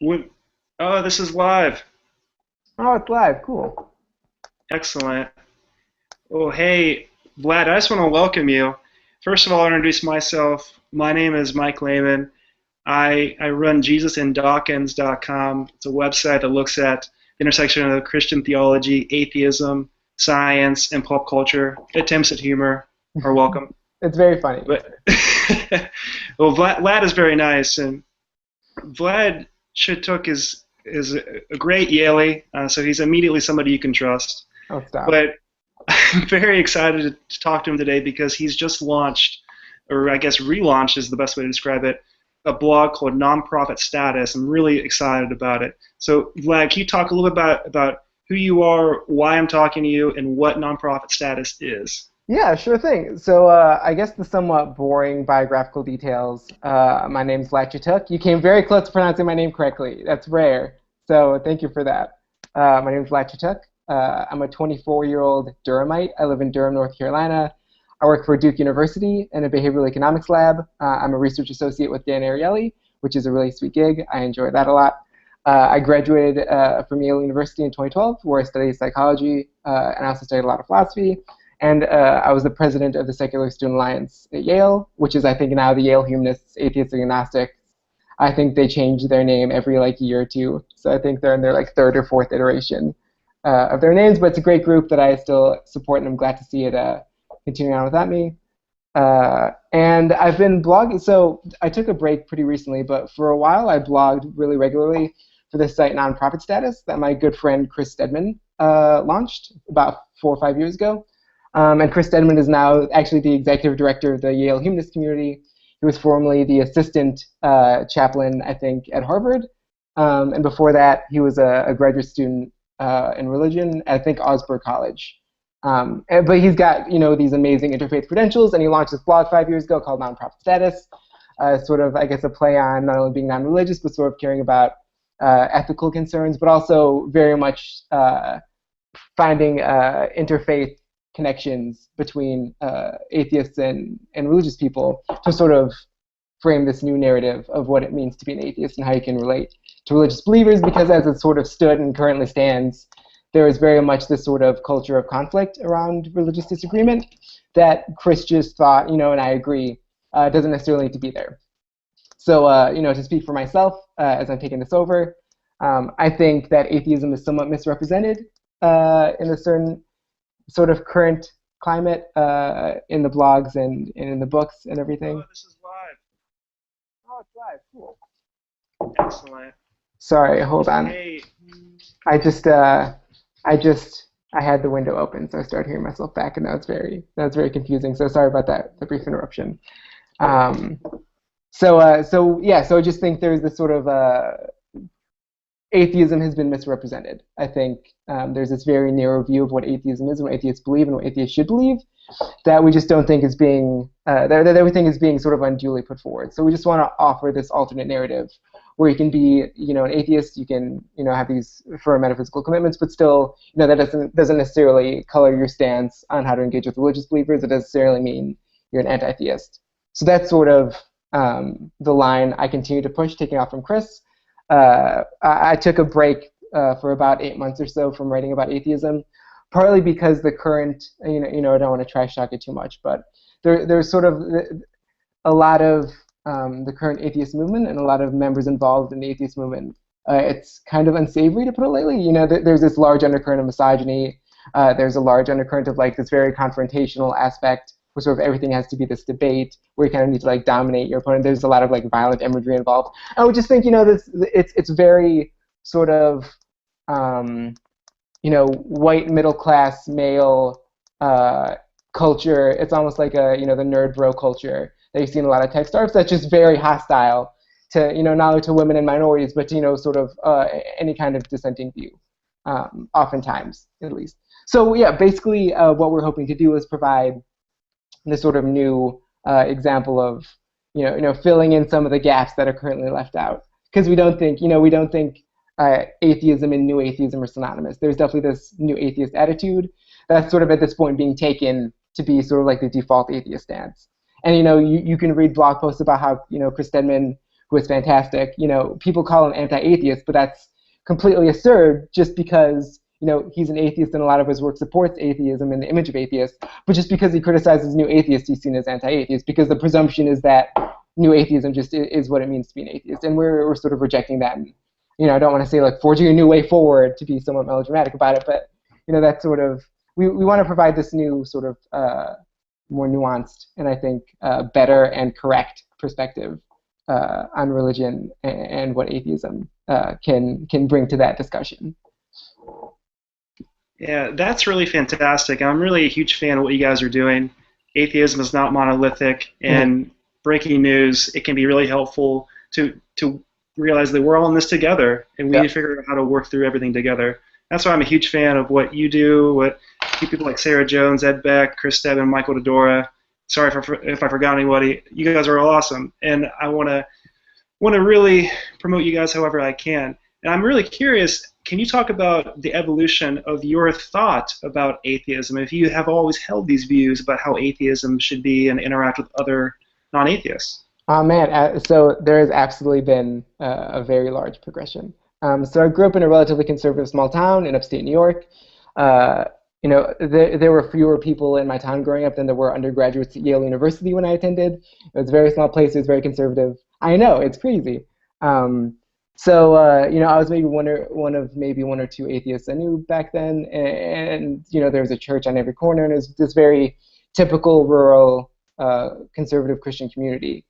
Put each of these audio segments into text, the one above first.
What? Oh, this is live. Oh, it's live. Cool. Excellent. Oh, hey, Vlad, I just want to welcome you. First of all, I'll introduce myself. My name is Mike Lehman. I run JesusInDawkins.com. It's a website that looks at the intersection of Christian theology, atheism, science, and pop culture. Attempts at humor are welcome. It's very funny. But well, Vlad is very nice, and Vlad Chituc is a great Yaley, so he's immediately somebody you can trust. Oh, stop. But I'm very excited to talk to him today because he's just launched, or I guess relaunched is the best way to describe it, a blog called Nonprofit Status. I'm really excited about it. So, Vlad, can you talk a little bit about who you are, why I'm talking to you, and what Nonprofit Status is? Yeah, sure thing. So I guess the somewhat boring biographical details. My name's Vlad Chituc. You came very close to pronouncing my name correctly. That's rare. So thank you for that. My name's Vlad Chituc. I'm a 24-year-old Durhamite. I live in Durham, North Carolina. I work for Duke University in a behavioral economics lab. I'm a research associate with Dan Ariely, which is a really sweet gig. I enjoy that a lot. I graduated from Yale University in 2012, where I studied psychology, and I also studied a lot of philosophy. And I was the president of the Secular Student Alliance at Yale, which is, I think, now the Yale Humanists, Atheists, and Agnostics. I think they change their name every year or two, so I think they're in their third or fourth iteration of their names. But it's a great group that I still support, and I'm glad to see it continuing on without me. And I've been blogging. So I took a break pretty recently, but for a while I blogged really regularly for this site Nonprofit Status that my good friend Chris Stedman launched about 4 or 5 years ago. And Chris Stedman is now actually the executive director of the Yale Humanist community. He was formerly the assistant chaplain, I think, at Harvard. And before that, he was a graduate student in religion at, I think, Augsburg College. But he's got, these amazing interfaith credentials, and he launched this blog 5 years ago called Nonprofit Status, sort of, I guess, a play on not only being non-religious, but sort of caring about ethical concerns, but also very much finding interfaith connections between atheists and religious people to sort of frame this new narrative of what it means to be an atheist and how you can relate to religious believers, because as it sort of stood and currently stands, there is very much this sort of culture of conflict around religious disagreement that Chris just thought, and I agree, doesn't necessarily need to be there. So, to speak for myself, as I'm taking this over, I think that atheism is somewhat misrepresented in a certain sort of current climate in the blogs and in the books and everything. Oh, this is live. Oh, it's live. Cool. Excellent. Sorry, hold on. Hey, I just, I had the window open, so I started hearing myself back, and that was very confusing. So sorry about that, the brief interruption. So I just think there's this sort of atheism has been misrepresented. I think there's this very narrow view of what atheism is and what atheists believe and what atheists should believe that we just don't think is being, that everything is being sort of unduly put forward. So we just want to offer this alternate narrative where you can be, an atheist, you can, have these firm metaphysical commitments, but still, that doesn't necessarily color your stance on how to engage with religious believers. It doesn't necessarily mean you're an anti-theist. So that's sort of the line I continue to push, taking off from Chris. I took a break for about 8 months or so from writing about atheism, partly because the current, I don't want to trash talk it too much, but there's sort of a lot of the current atheist movement and a lot of members involved in the atheist movement. It's kind of unsavory, to put it lightly. There's this large undercurrent of misogyny. There's a large undercurrent of this very confrontational aspect where sort of everything has to be this debate where you kind of need to dominate your opponent. There's a lot of violent imagery involved. I would just think it's very sort of white middle class male culture. It's almost like the nerd bro culture that you see in a lot of tech startups that's just very hostile to not only to women and minorities, but to sort of any kind of dissenting view, oftentimes at least. So yeah, basically what we're hoping to do is provide this sort of new example of filling in some of the gaps that are currently left out, because we don't think atheism and new atheism are synonymous. There's definitely this new atheist attitude that's sort of at this point being taken to be sort of the default atheist stance. And you can read blog posts about how Chris Stedman who was fantastic. You know, people call him anti-atheist, but that's completely absurd just because, you know, he's an atheist and a lot of his work supports atheism and the image of atheists, but just because he criticizes new atheists, he's seen as anti-atheist because the presumption is that new atheism just is what it means to be an atheist, and we're sort of rejecting that. And, you know, I don't want to say like forging a new way forward to be somewhat melodramatic about it, but, you know, that's sort of, we want to provide this new sort of more nuanced and I think better and correct perspective on religion and what atheism can bring to that discussion. Yeah, that's really fantastic. I'm really a huge fan of what you guys are doing. Atheism is not monolithic, and breaking news, it can be really helpful to realize that we're all in this together, and we need to figure out how to work through everything together. That's why I'm a huge fan of what you do, what people like Sarah Jones, Ed Beck, Chris Stebbin, Michael Dodora. Sorry if I forgot anybody. You guys are all awesome, and I want to really promote you guys however I can. And I'm really curious, can you talk about the evolution of your thought about atheism? If you have always held these views about how atheism should be and interact with other non-atheists? Oh man, so there has absolutely been a very large progression. So I grew up in a relatively conservative small town in upstate New York. You know, there were fewer people in my town growing up than there were undergraduates at Yale University when I attended. It was a very small place. It was very conservative. I know, it's crazy. So you know, I was maybe one or two atheists I knew back then, and you know, there was a church on every corner, and it was this very typical rural conservative Christian community.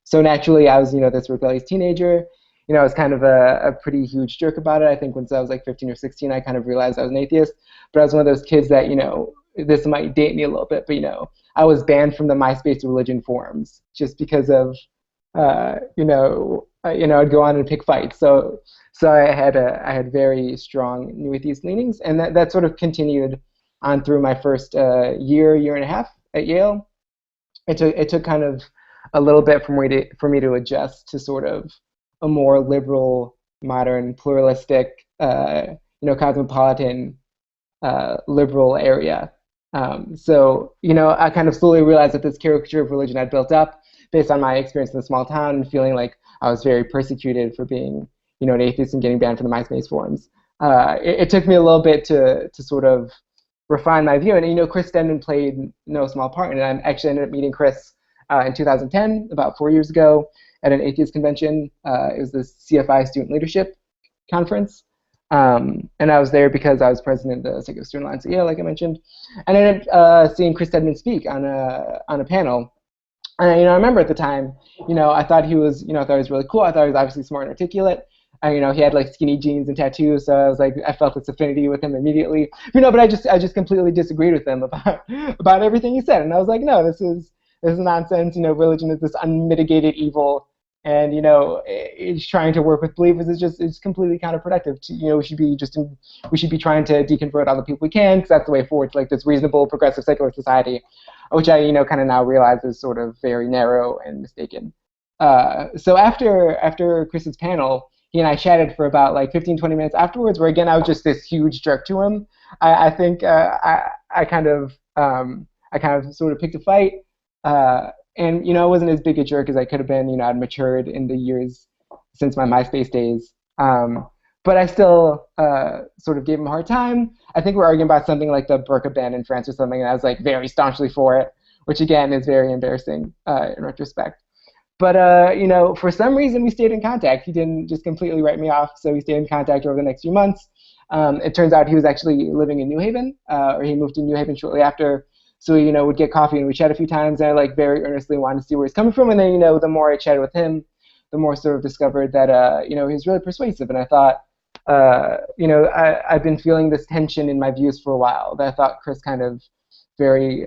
So naturally, I was, you know, this rebellious teenager. You know, I was kind of a pretty huge jerk about it. I think once I was like 15 or 16, I kind of realized I was an atheist. But I was one of those kids that, you know, this might date me a little bit, but, you know, I was banned from the MySpace religion forums just because of, you know, I'd go on and pick fights. So I had very strong new atheist leanings, and that sort of continued on through my first year and a half at Yale. It took kind of a little bit for me to adjust to sort of a more liberal, modern, pluralistic, you know, cosmopolitan, liberal area. So, you know, I kind of slowly realized that this caricature of religion I'd built up based on my experience in a small town and feeling like I was very persecuted for being, you know, an atheist and getting banned from the MySpace forums. It took me a little bit to sort of refine my view. And, you know, Chris Stedman played no small part in it. I actually ended up meeting Chris in 2010, about 4 years ago, at an atheist convention. It was the CFI Student Leadership Conference. And I was there because I was president of the Secular Student Alliance at Yale, like I mentioned. And I ended up seeing Chris Stedman speak on a panel. And, you know, I remember at the time, you know, I thought he was really cool. I thought he was obviously smart and articulate. And, you know, he had like skinny jeans and tattoos, so I was like, I felt this affinity with him immediately. You know, but I just completely disagreed with him about everything he said. And I was like, no, this is nonsense. You know, religion is this unmitigated evil, and, you know, it's trying to work with believers it's completely counterproductive. You know, we should be trying to deconvert all the people we can, because that's the way forward to like this reasonable, progressive, secular society, which I, you know, kind of now realize is sort of very narrow and mistaken. So after Chris's panel, he and I chatted for about like 15, 20 minutes afterwards, where again I was just this huge jerk to him. I think I kind of sort of picked a fight. And, you know, I wasn't as big a jerk as I could have been. You know, I'd matured in the years since my MySpace days. But I still sort of gave him a hard time. I think we're arguing about something like the burqa ban in France or something, and I was like very staunchly for it, which again is very embarrassing in retrospect. But, you know, for some reason we stayed in contact. He didn't just completely write me off, so we stayed in contact over the next few months. It turns out he was actually living in New Haven, or he moved to New Haven shortly after. So, you know, we'd get coffee and we'd chat a few times, and I like very earnestly wanted to see where he's coming from. And then, you know, the more I chatted with him, the more sort of discovered that, you know, he was really persuasive. And I thought, you know, I've been feeling this tension in my views for a while that I thought Chris kind of very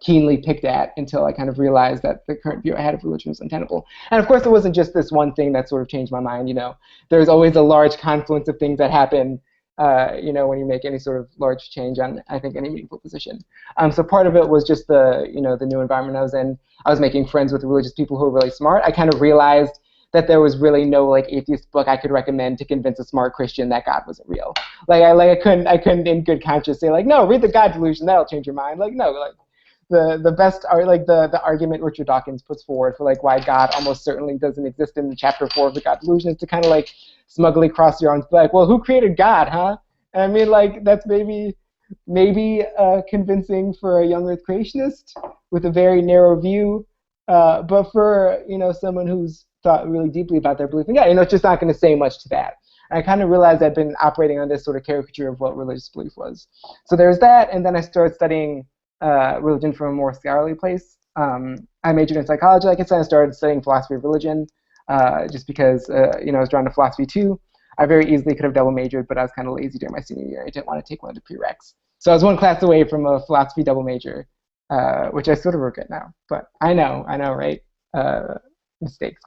keenly picked at, until I kind of realized that the current view I had of religion was untenable. And of course, it wasn't just this one thing that sort of changed my mind. You know, there's always a large confluence of things that happen, you know, when you make any sort of large change on, I think, any meaningful position. So part of it was just the new environment I was in. I was making friends with religious people who were really smart. I kind of realized that there was really no like atheist book I could recommend to convince a smart Christian that God wasn't real. Like I couldn't in good conscience say like, no, read the God Delusion, that'll change your mind. Like, no, like the best are like the argument Richard Dawkins puts forward for like why God almost certainly doesn't exist in chapter 4 of the God Delusion is to kind of like smugly cross your arms, like, well, who created God, huh? And I mean, like that's maybe convincing for a young Earth creationist with a very narrow view, but for someone who's thought really deeply about their belief in God, it's just not going to say much to that. I kind of realized I'd been operating on this sort of caricature of what religious belief was. So there's that, and then I started studying religion from a more scholarly place. I majored in psychology, like I said. I started studying philosophy of religion just because I was drawn to philosophy too. I very easily could have double majored, but I was kind of lazy during my senior year. I didn't want to take one of the prereqs. So I was one class away from a philosophy double major, which I sort of regret now. But I know, right? Mistakes.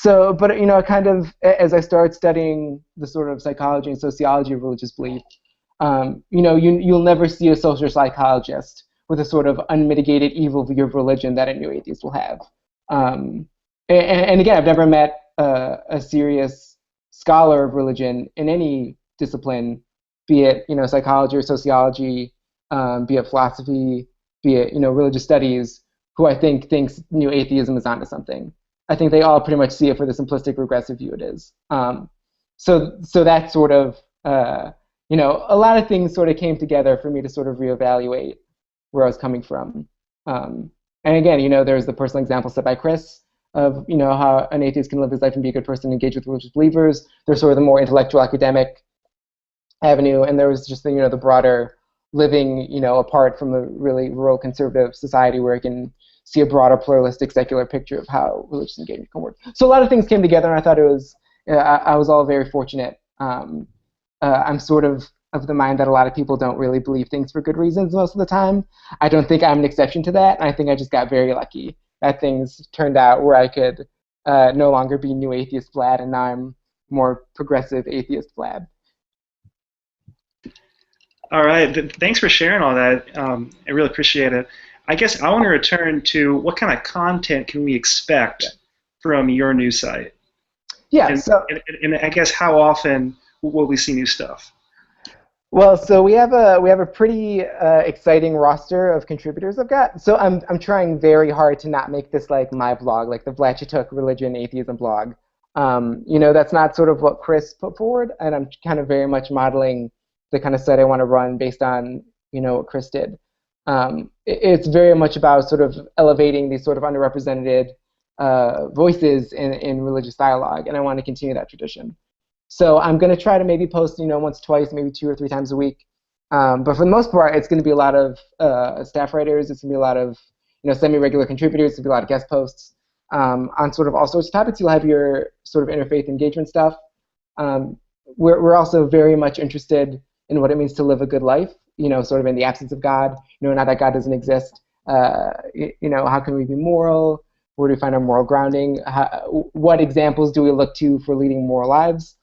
But kind of as I started studying the sort of psychology and sociology of religious belief, you'll never see a social psychologist with a sort of unmitigated evil view of religion that a new atheist will have. And again, I've never met a serious scholar of religion in any discipline, be it psychology or sociology, be it philosophy, be it religious studies, who I think thinks new atheism is onto something. I think they all pretty much see it for the simplistic regressive view it is. So that sort of a lot of things sort of came together for me to sort of reevaluate where I was coming from. And again, there's the personal example set by Chris of how an atheist can live his life and be a good person, engage with religious believers. There's sort of the more intellectual academic avenue, and there was just the broader living apart from a really rural conservative society where I can see a broader pluralistic secular picture of how religious engagement can work. So a lot of things came together, and I thought I was all very fortunate. I'm sort of the mind that a lot of people don't really believe things for good reasons most of the time. I don't think I'm an exception to that, and I think I just got very lucky that things turned out where I could no longer be new atheist Vlad, and now I'm more progressive atheist Vlad. All right, thanks for sharing all that. I really appreciate it. I guess I want to return to what kind of content can we expect from your new site? Yeah, and I guess how often will we see new stuff? Well, so we have a pretty exciting roster of contributors I've got. So I'm trying very hard to not make this like my blog, like the Vlad Chituc Religion Atheism blog. That's not sort of what Chris put forward, and I'm kind of very much modeling the kind of site I want to run based on what Chris did. It's very much about sort of elevating these sort of underrepresented voices in religious dialogue, and I want to continue that tradition. So I'm going to try to maybe post, once, twice, maybe 2 or 3 times a week. But for the most part, it's going to be a lot of staff writers. It's going to be a lot of, semi-regular contributors. It's going to be a lot of guest posts on sort of all sorts of topics. You'll have your sort of interfaith engagement stuff. We're also very much interested in what it means to live a good life, sort of in the absence of God, now that God doesn't exist. How can we be moral? Where do we find our moral grounding? What examples do we look to for leading moral lives?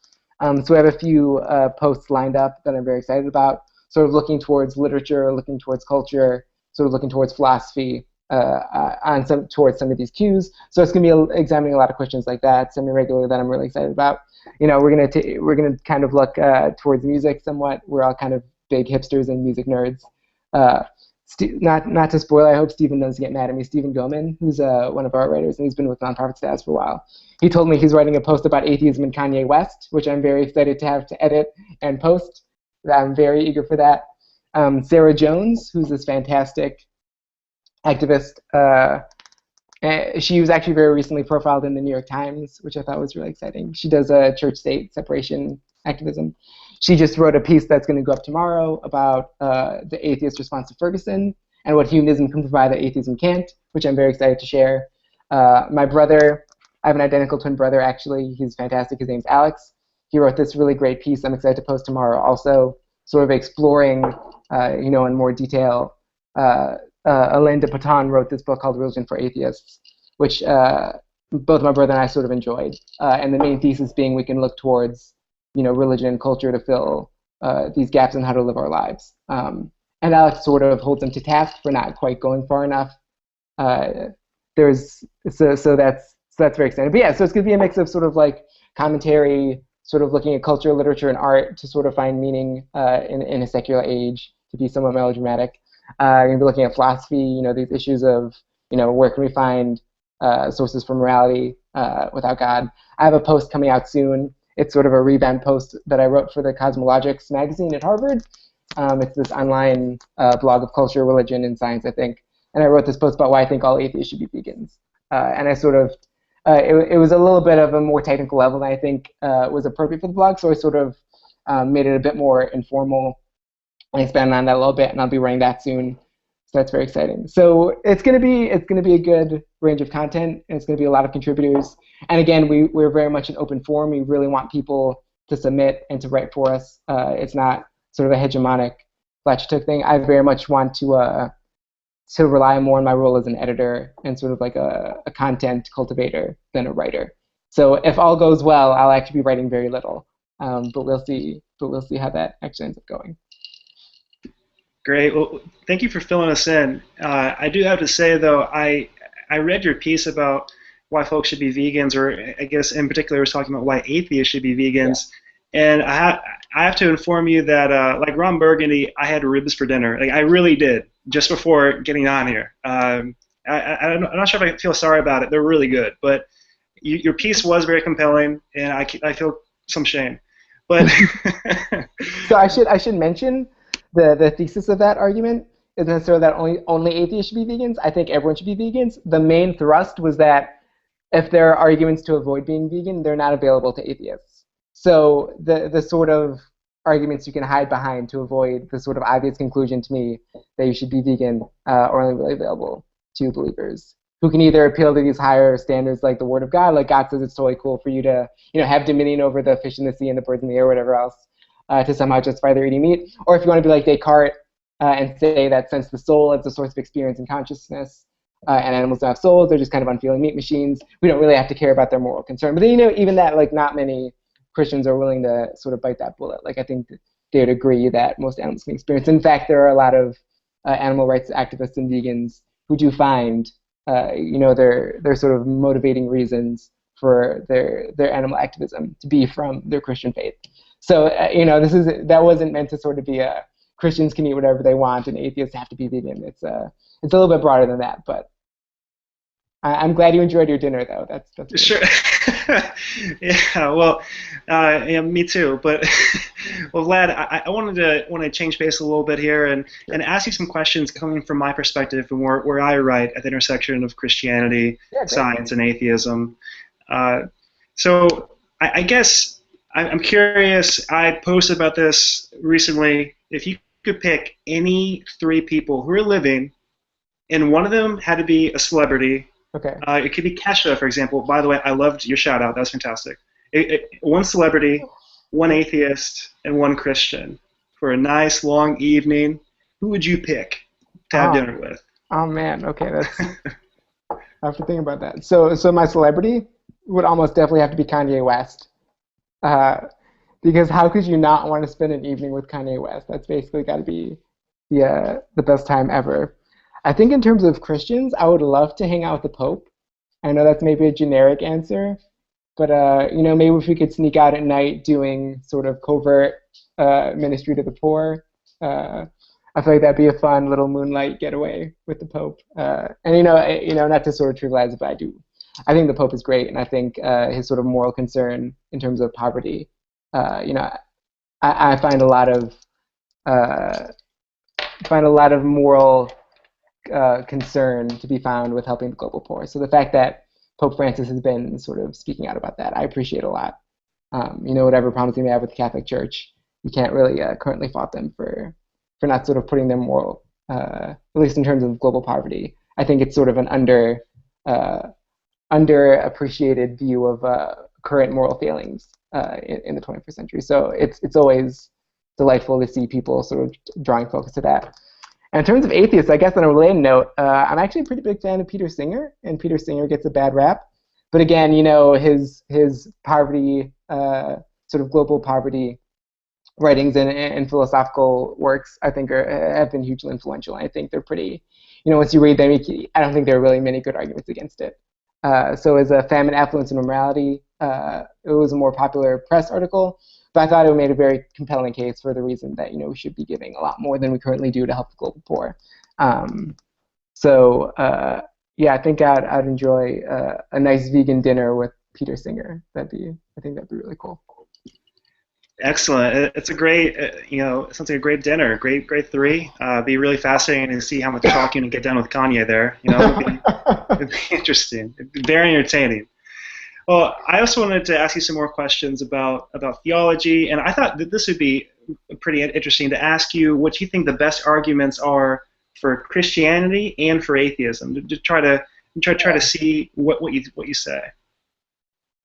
So we have a few posts lined up that I'm very excited about, sort of looking towards literature, looking towards culture, sort of looking towards philosophy, towards some of these cues. So it's going to be examining a lot of questions like that, semi-regular, that I'm really excited about. We're gonna kind of look towards music somewhat. We're all kind of big hipsters and music nerds. Not to spoil, I hope Stephen doesn't get mad at me. Stephen Goman, who's one of our writers, and he's been with Nonprofit Status for a while. He told me he's writing a post about atheism and Kanye West, which I'm very excited to have to edit and post. I'm very eager for that. Sarah Jones, who's this fantastic activist. She was actually very recently profiled in the New York Times, which I thought was really exciting. She does church-state separation activism. She just wrote a piece that's going to go up tomorrow about the atheist response to Ferguson and what humanism can provide that atheism can't, which I'm very excited to share. My brother, I have an identical twin brother, actually. He's fantastic. His name's Alex. He wrote this really great piece I'm excited to post tomorrow, also sort of exploring, in more detail. Alain de Botton wrote this book called Religion for Atheists, which both my brother and I sort of enjoyed. And the main thesis being we can look towards, religion and culture to fill these gaps in how to live our lives. And Alex sort of holds him to task for not quite going far enough. So that's very exciting. But yeah, so it's going to be a mix of sort of like commentary, sort of looking at culture, literature, and art to sort of find meaning in a secular age, to be somewhat melodramatic. We're going to be looking at philosophy, these issues of, where can we find sources for morality without God. I have a post coming out soon. It's sort of a revamped post that I wrote for the Cosmologics magazine at Harvard. It's this online blog of culture, religion, and science, I think. And I wrote this post about why I think all atheists should be vegans. And I sort of, it was a little bit of a more technical level than I think was appropriate for the blog, so I sort of made it a bit more informal and expanded on that a little bit, and I'll be writing that soon. So that's very exciting. So it's gonna be a good range of content, and it's gonna be a lot of contributors. And again, we're very much an open forum. We really want people to submit and to write for us. It's not sort of a hegemonic Vlad Chituc thing. I very much want to rely more on my role as an editor and sort of like a content cultivator than a writer. So if all goes well, I'll actually be writing very little. But we'll see. But we'll see how that actually ends up going. Great. Well, thank you for filling us in. I do have to say, though, I read your piece about why folks should be vegans, or I guess in particular, it was talking about why atheists should be vegans. Yeah. And I have to inform you that, like Ron Burgundy, I had ribs for dinner. Like I really did, just before getting on here. I'm not sure if I feel sorry about it. They're really good, but your piece was very compelling, and I feel some shame. But so I should mention the thesis of that argument isn't necessarily that only atheists should be vegans. I think everyone should be vegans. The main thrust was that if there are arguments to avoid being vegan, they're not available to atheists. So the sort of arguments you can hide behind to avoid the sort of obvious conclusion to me that you should be vegan are only really available to believers who can either appeal to these higher standards like the Word of God, like God says it's totally cool for you to have dominion over the fish in the sea and the birds in the air, whatever else, to somehow justify their eating meat. Or if you want to be like Descartes and say that since the soul is the source of experience and consciousness, and animals don't have souls, they're just kind of unfeeling meat machines, we don't really have to care about their moral concern. But then, even that, like, not many Christians are willing to sort of bite that bullet. Like, I think they would agree that most animals can experience. In fact, there are a lot of animal rights activists and vegans who do find, their sort of motivating reasons for their animal activism to be from their Christian faith. So, that wasn't meant to sort of be a Christians can eat whatever they want and atheists have to be vegan. It's a little bit broader than that, but I'm glad you enjoyed your dinner, though. That's sure. Yeah, well, yeah, me too. But well, Vlad, I want to change pace a little bit here and ask you some questions coming from my perspective and where I write at the intersection of Christianity, science, and atheism. So I guess I'm curious. I posted about this recently. If you could pick any three people who are living, and one of them had to be a celebrity. Okay. It could be Kesha, for example. By the way, I loved your shout out. That was fantastic. One celebrity, one atheist, and one Christian for a nice long evening. Who would you pick to have dinner with? Oh man, okay, I have to think about that. So my celebrity would almost definitely have to be Kanye West. Because how could you not want to spend an evening with Kanye West? That's basically got to be the best time ever. I think in terms of Christians, I would love to hang out with the Pope. I know that's maybe a generic answer, but maybe if we could sneak out at night doing sort of covert ministry to the poor, I feel like that'd be a fun little moonlight getaway with the Pope. And not to sort of trivialize it, but I think the Pope is great, and I think his sort of moral concern in terms of poverty. I find a lot of moral concern to be found with helping the global poor. So the fact that Pope Francis has been sort of speaking out about that, I appreciate a lot. Whatever problems they may have with the Catholic Church, you can't really currently fault them for not sort of putting their moral, at least in terms of global poverty. I think it's sort of an underappreciated view of current moral failings in the 21st century. So it's always delightful to see people sort of drawing focus to that. And in terms of atheists, I guess on a related note, I'm actually a pretty big fan of Peter Singer, and Peter Singer gets a bad rap. But again, his poverty, sort of global poverty writings and philosophical works, I think have been hugely influential. And I think they're pretty, once you read them, I don't think there are really many good arguments against it. So as a Famine, Affluence, and Immorality, it was a more popular press article. But I thought it made a very compelling case for the reason that we should be giving a lot more than we currently do to help the global poor. So yeah, I think I'd enjoy a nice vegan dinner with Peter Singer. I think that'd be really cool. Excellent. It's a great, it sounds like a great dinner. Great three. Be really fascinating to see how much talking you can get done with Kanye there. It'd be interesting. It'd be very entertaining. Well, I also wanted to ask you some more questions about theology, and I thought that this would be pretty interesting to ask you what you think the best arguments are for Christianity and for atheism. To try to see what you say.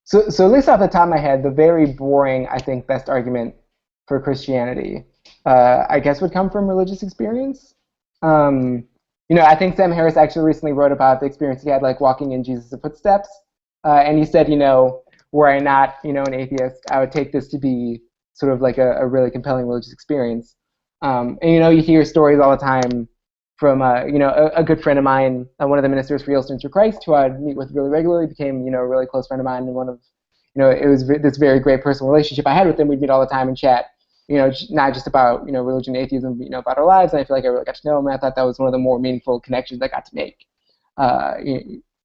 So at least off the top of my head, the very boring, I think, best argument for Christianity, I guess, would come from religious experience. I think Sam Harris actually recently wrote about the experience he had, like walking in Jesus' footsteps, and he said, were I not, an atheist, I would take this to be sort of like a really compelling religious experience. And you hear stories all the time from a good friend of mine, one of the ministers for Real Students for Christ, who I'd meet with really regularly, became a really close friend of mine, and one of it was this very great personal relationship I had with him. We'd meet all the time and chat, not just about religion and atheism, but about our lives. And I feel like I really got to know him. And I thought that was one of the more meaningful connections I got to make, at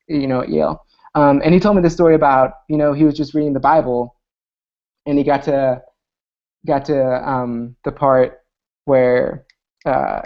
Yale. And he told me this story about he was just reading the Bible, and he got to the part where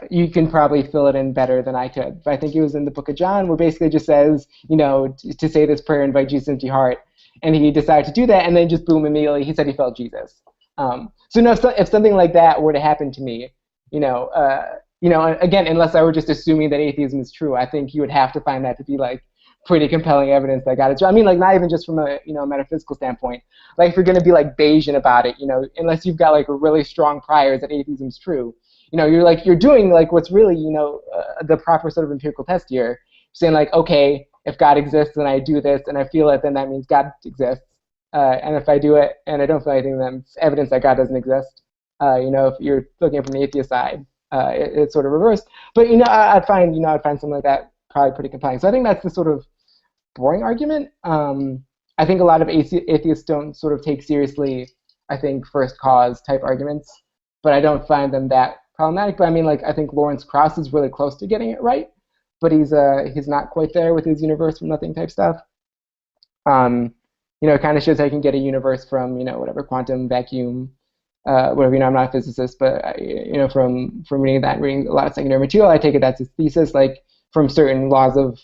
you can probably fill it in better than I could. But I think it was in the book of John, where basically just says, to say this prayer, invite Jesus into your heart. And he decided to do that, and then just boom, immediately he said he felt Jesus. If something like that were to happen to me, again, unless I were just assuming that atheism is true, I think you would have to find that to be like pretty compelling evidence that got it. I mean, like not even just from a metaphysical standpoint. Like if you're going to be like Bayesian about it, unless you've got like a really strong priors that atheism is true, you're doing like what's really the proper sort of empirical test here, saying like, okay, if God exists and I do this and I feel it, then that means God exists. And if I do it and I don't feel anything, then it's evidence that God doesn't exist. If you're looking at it from the atheist side, it's sort of reversed. But I'd find something like that probably pretty compelling. So I think that's the sort of boring argument. I think a lot of atheists don't sort of take seriously, I think, first cause type arguments, but I don't find them that problematic. But I mean, like I think Lawrence Krauss is really close to getting it right, but he's not quite there with his universe from nothing type stuff. It kind of shows how you can get a universe from whatever quantum vacuum, whatever. I'm not a physicist, but from reading that and reading a lot of secondary material, I take it that's his thesis. Like from certain laws of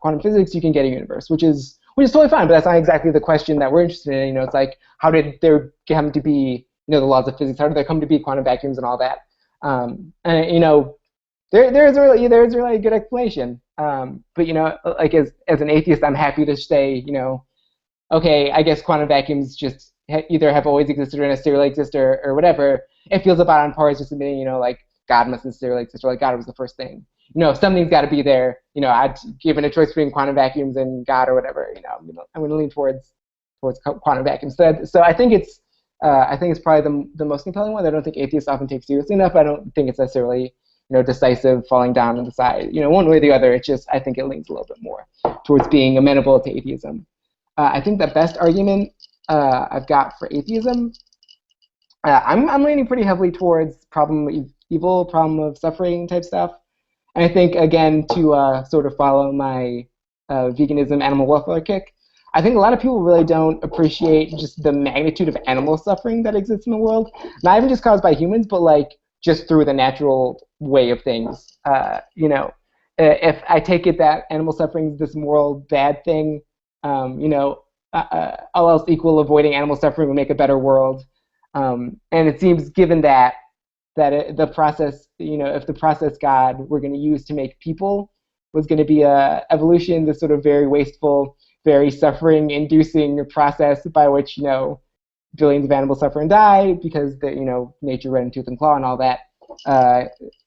quantum physics, you can get a universe, which is totally fine. But that's not exactly the question that we're interested in. It's like how did there come to be the laws of physics? How did there come to be quantum vacuums and all that? And There's a really good explanation. But like as an atheist, I'm happy to say, okay, I guess quantum vacuums just either have always existed or necessarily exist or whatever. It feels about on par as just admitting, like God must necessarily exist, or like God was the first thing. If something's got to be there, I'd given a choice between quantum vacuums and God or whatever. I'm going to lean towards quantum vacuums. So I think it's probably the most compelling one that I don't think atheists often take seriously enough. I don't think it's necessarily decisive, falling down on the side, one way or the other. It's just, I think it leans a little bit more towards being amenable to atheism. I think the best argument I've got for atheism, I'm leaning pretty heavily towards problem of evil, problem of suffering type stuff. And I think, again, to sort of follow my veganism, animal welfare kick, I think a lot of people really don't appreciate just the magnitude of animal suffering that exists in the world, not even just caused by humans, but like just through the natural way of things. If I take it that animal suffering is this moral bad thing, all else equal, avoiding animal suffering would make a better world. And it seems, given that the process, if the process God we're going to use to make people was going to be a evolution, this sort of very wasteful, very suffering-inducing process by which billions of animals suffer and die because nature ran in tooth and claw and all that.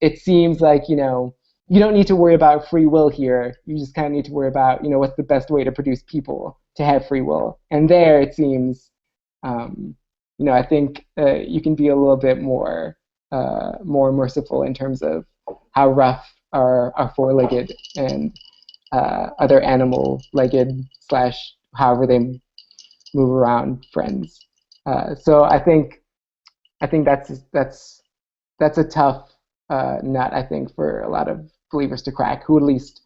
It seems like you don't need to worry about free will here. You just kind of need to worry about what's the best way to produce people to have free will. And there it seems, I think you can be a little bit more merciful in terms of how rough our four-legged and other animal-legged / however they move around friends. So I think I think that's a tough nut, I think, for a lot of believers to crack, who at least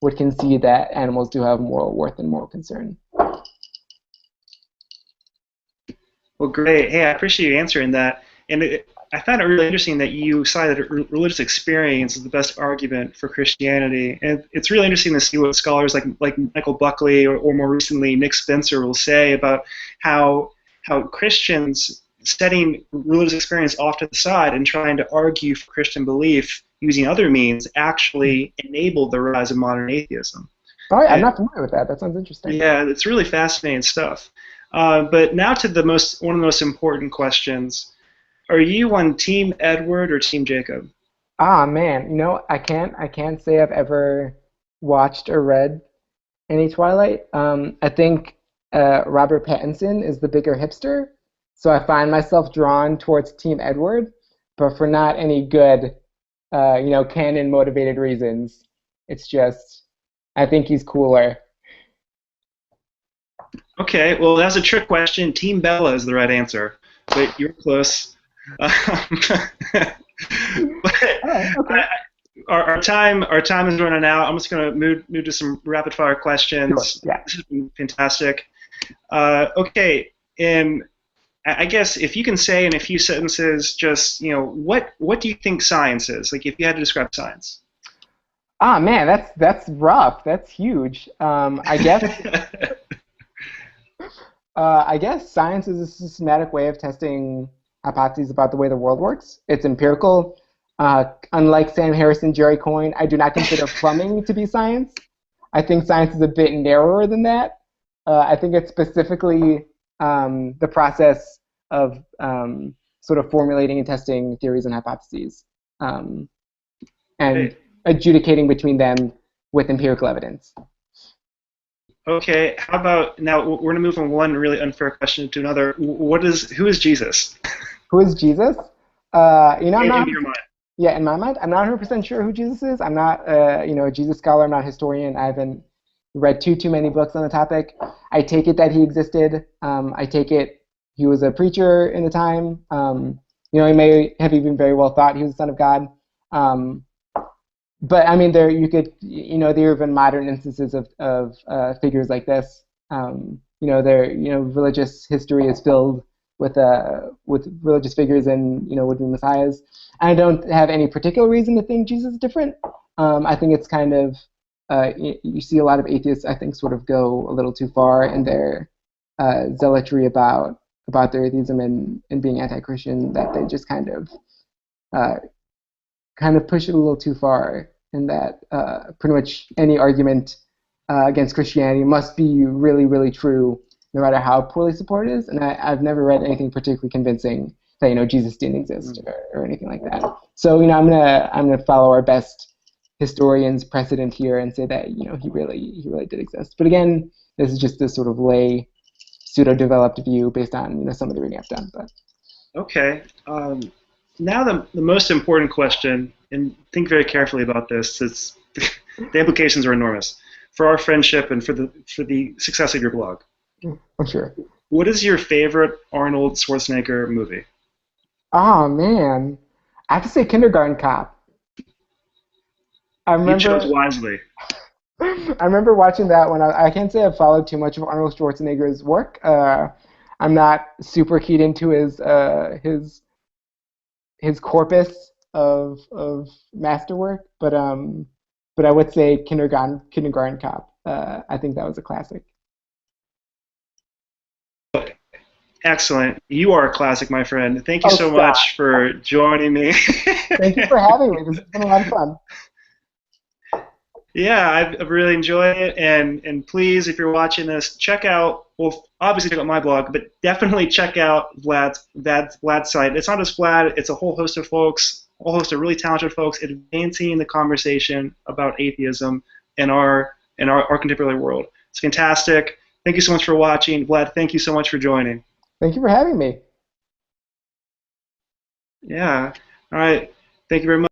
would concede that animals do have moral worth and moral concern. Well, great. Hey, I appreciate you answering that. And I found it really interesting that you cited religious experience as the best argument for Christianity. And it's really interesting to see what scholars like Michael Buckley or more recently Nick Spencer will say about how Christians setting religious experience off to the side and trying to argue for Christian belief using other means actually enabled the rise of modern atheism. All right, I'm And, not familiar with that. That sounds interesting. yeah, it's really fascinating stuff. But now to one of the most important questions. Are you on Team Edward or Team Jacob? Ah, man, I can't say I've ever watched or read any Twilight. I think Robert Pattinson is the bigger hipster, so I find myself drawn towards Team Edward, but for not any good, canon motivated reasons. It's just I think he's cooler. Okay, well, that's a trick question. Team Bella is the right answer, but you're close. Um, but Oh, okay. our time is running out. I'm just going to move to some rapid fire Sure. questions. Yeah. This has been fantastic. Okay, and I guess if you can say in a few sentences, just what do you think science is? Like if you had to describe science. Ah, man, that's rough. That's huge. I guess science is a systematic way of testing hypotheses about the way the world works. It's empirical. Unlike Sam Harrison, Jerry Coyne, I do not consider plumbing to be science. I think science is a bit narrower than that. I think it's specifically the process of sort of formulating and testing theories and hypotheses, um, and Great. adjudicating between them with empirical evidence. Okay, how about now we're going to move from one really unfair question to another. Who is Jesus Who is Jesus? I'm in not. your mind? Yeah, in my mind, I'm not 100% sure who Jesus is. I'm not, a Jesus scholar. I'm not a historian. I haven't read too many books on the topic. I take it that he existed. I take it he was a preacher in the time. He may have even very well thought he was the son of God. Um, but I mean, there have been modern instances of figures like this. Religious history is filled with religious figures and would be messiahs. I don't have any particular reason to think Jesus is different. I think it's kind of you see a lot of atheists, I think, sort of go a little too far in their zealotry about their atheism and being anti-Christian, that they just uh, kind of push it a little too far, in that pretty much any argument against Christianity must be really, really true, no matter how poorly supported it is. And I've never read anything particularly convincing that Jesus didn't exist, or anything like that. So I'm gonna follow our best historians' precedent here and say that he really did exist. But again, this is just this sort of lay, pseudo-developed view based on some of the reading I've done. But Okay. Now the most important question, and think very carefully about this. The implications are enormous for our friendship and for the success of your blog. I'm sure. What is your favorite Arnold Schwarzenegger movie? Oh man, I have to say Kindergarten Cop. I You chose remember wisely. I remember watching that when I can't say I've followed too much of Arnold Schwarzenegger's work. I'm not super keyed into his corpus of masterwork, but I would say Kindergarten Cop. I think that was a classic. Excellent. You are a classic, my friend. Thank you Oh, so stop. much for joining me. Thank you for having me. This has been a lot of fun. Yeah, I've really enjoyed it, and please, if you're watching this, check out. Well, obviously check out my blog, but definitely check out Vlad's site. It's not just Vlad; it's a whole host of folks, a whole host of really talented folks advancing the conversation about atheism in our contemporary world. It's fantastic. Thank you so much for watching, Vlad. Thank you so much for joining. Thank you for having me. Yeah. All right. Thank you very much.